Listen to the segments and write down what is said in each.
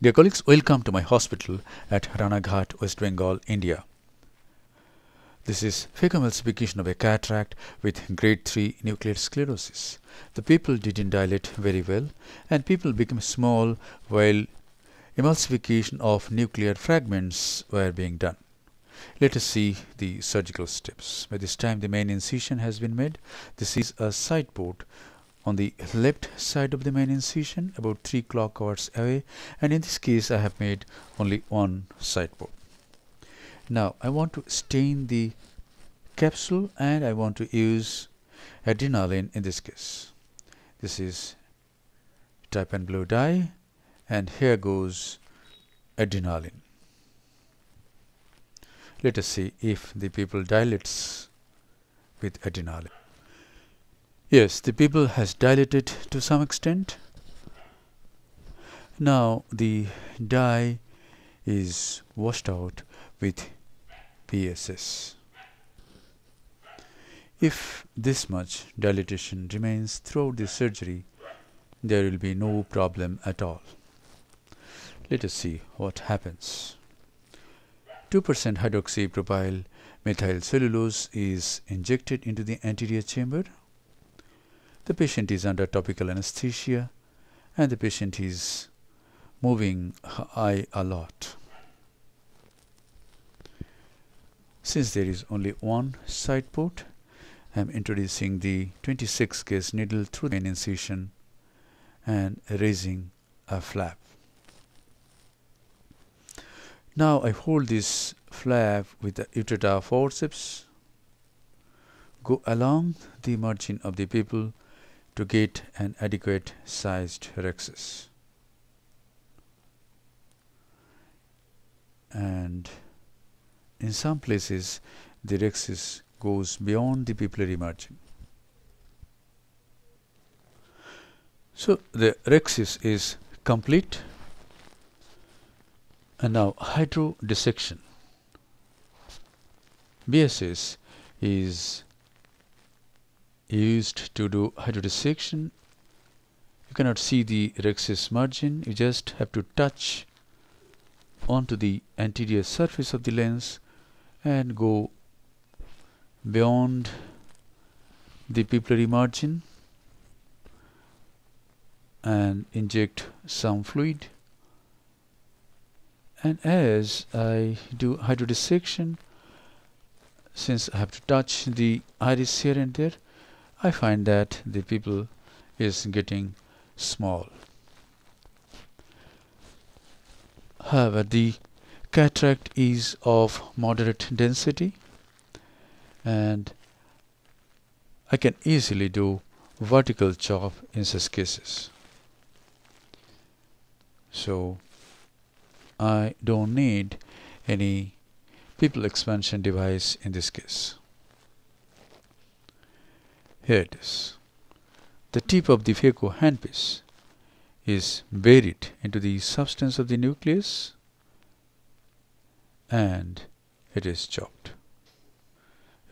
Dear colleagues, welcome to my hospital at Ranaghat, West Bengal, India. This is emulsification of a cataract with grade 3 nuclear sclerosis. The pupil didn't dilate very well and pupil became small while emulsification of nuclear fragments were being done. Let us see the surgical steps. By this time the main incision has been made. This is a side port on the left side of the main incision, about 3 clock hours away, and in this case I have made only one side port. Now I want to stain the capsule and I want to use adrenaline in this case. This is type N blue dye, and here goes adrenaline. Let us see if the pupil dilates with adrenaline. Yes, the pupil has dilated to some extent. Now the dye is washed out with PSS. If this much dilatation remains throughout the surgery, there will be no problem at all. Let us see what happens. 2% hydroxypropyl methyl cellulose is injected into the anterior chamber. The patient is under topical anesthesia and the patient is moving her eye a lot. Since there is only one side port, I am introducing the 26 gauge needle through the main incision and raising a flap. Now I hold this flap with the Utrata forceps, go along the margin of the pupil to get an adequate sized rhexis. And in some places the rhexis goes beyond the pupillary margin. So the rhexis is complete. And now hydrodissection. BSS is used to do hydrodissection. You cannot see the rhexis margin. You just have to touch onto the anterior surface of the lens and go beyond the pupillary margin and inject some fluid. And as I do hydrodissection, since I have to touch the iris here and there, I find that the pupil is getting small. However, the cataract is of moderate density and I can easily do vertical chop in such cases. So I don't need any pupil expansion device in this case. Here it is. The tip of the phaco handpiece is buried into the substance of the nucleus and it is chopped.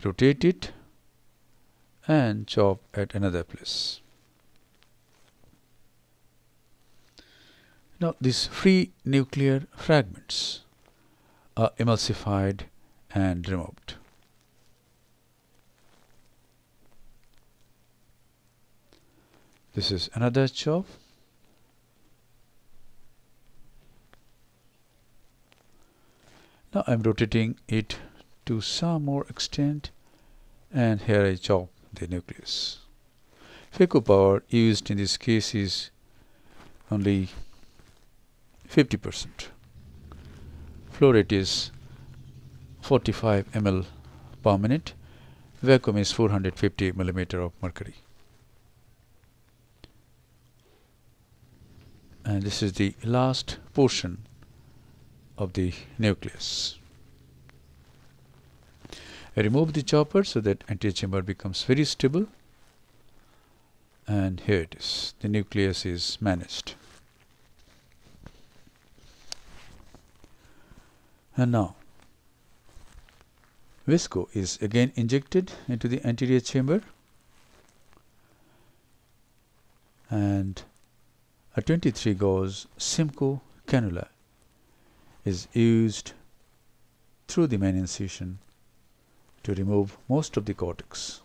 Rotate it and chop at another place. Now these free nuclear fragments are emulsified and removed. This is another chop. Now I am rotating it to some more extent and here I chop the nucleus. Phaco power used in this case is only 50%. Flow rate is 45 ml per minute. Vacuum is 450 millimeter of mercury. And this is the last portion of the nucleus. I remove the chopper so that anterior chamber becomes very stable. And here it is. The nucleus is managed. And now visco is again injected into the anterior chamber and a 23 gauge Simcoe cannula is used through the main incision to remove most of the cortex.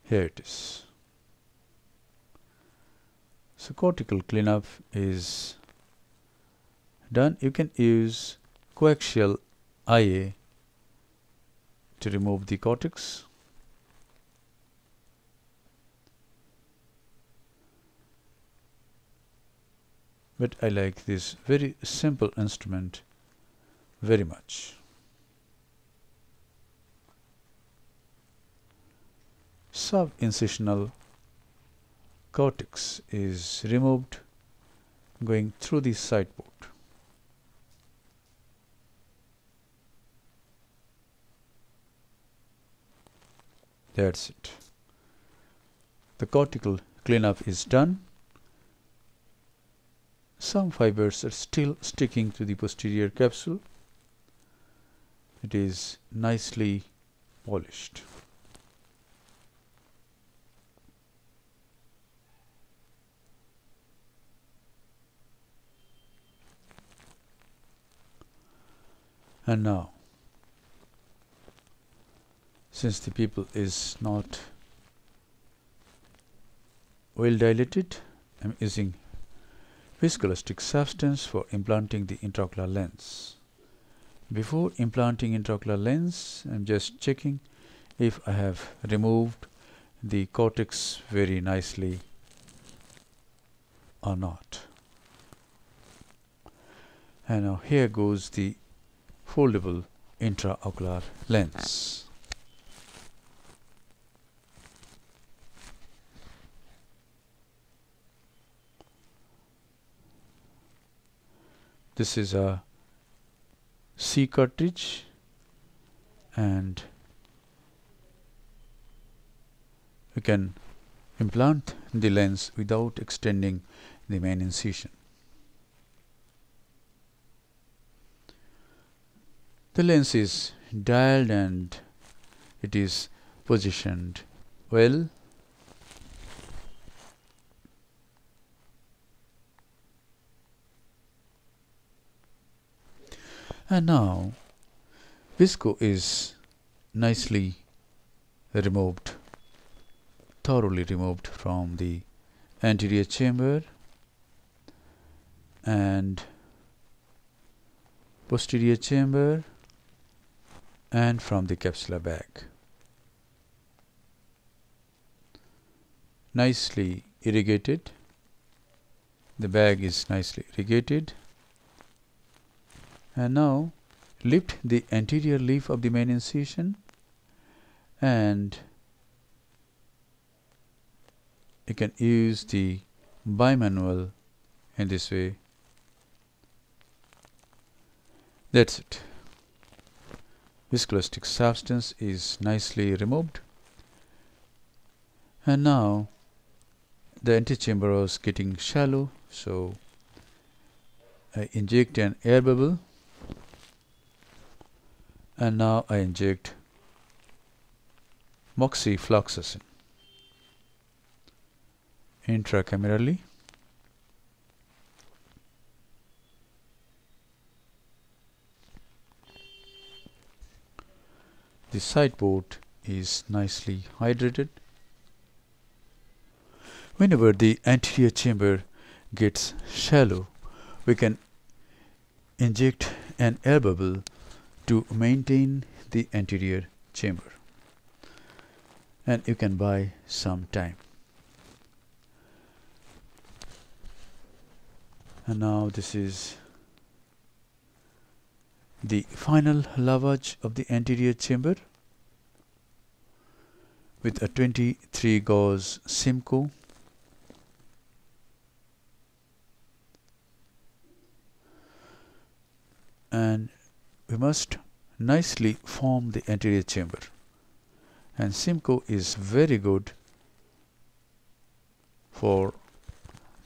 Here it is. So cortical cleanup is done. You can use coaxial IA to remove the cortex. But I like this very simple instrument very much. Subincisional cortex is removed going through the sideboard. That's it. The cortical cleanup is done. Some fibers are still sticking to the posterior capsule. It is nicely polished. And now, since the pupil is not well dilated, I am using viscoelastic substance for implanting the intraocular lens. Before implanting intraocular lens, I am just checking if I have removed the cortex very nicely or not. And now here goes the foldable intraocular lens. This is a C cartridge, and you can implant the lens without extending the main incision. The lens is dialed and it is positioned well. And now visco is nicely removed, thoroughly removed from the anterior chamber and posterior chamber and from the capsular bag. Nicely irrigated. The bag is nicely irrigated. And now lift the anterior leaf of the main incision, and you can use the bimanual in this way. That's it. Viscoelastic substance is nicely removed, and now the antechamber was getting shallow, so I inject an air bubble. And now I inject moxifloxacin intracamerally. The sideboard is nicely hydrated. Whenever the anterior chamber gets shallow, we can inject an air bubble to maintain the anterior chamber, and you can buy some time. And now this is the final lavage of the anterior chamber with a 23 gauge Simcoe. And we must nicely form the anterior chamber, and Simcoe is very good for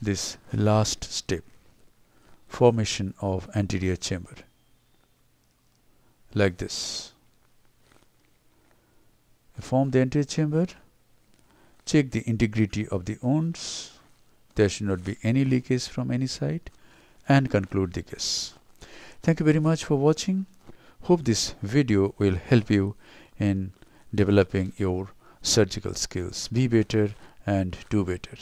this last step, formation of anterior chamber, like this. Form the anterior chamber, check the integrity of the wounds. There should not be any leakage from any side, and conclude the case. Thank you very much for watching. Hope this video will help you in developing your surgical skills. Be better and do better.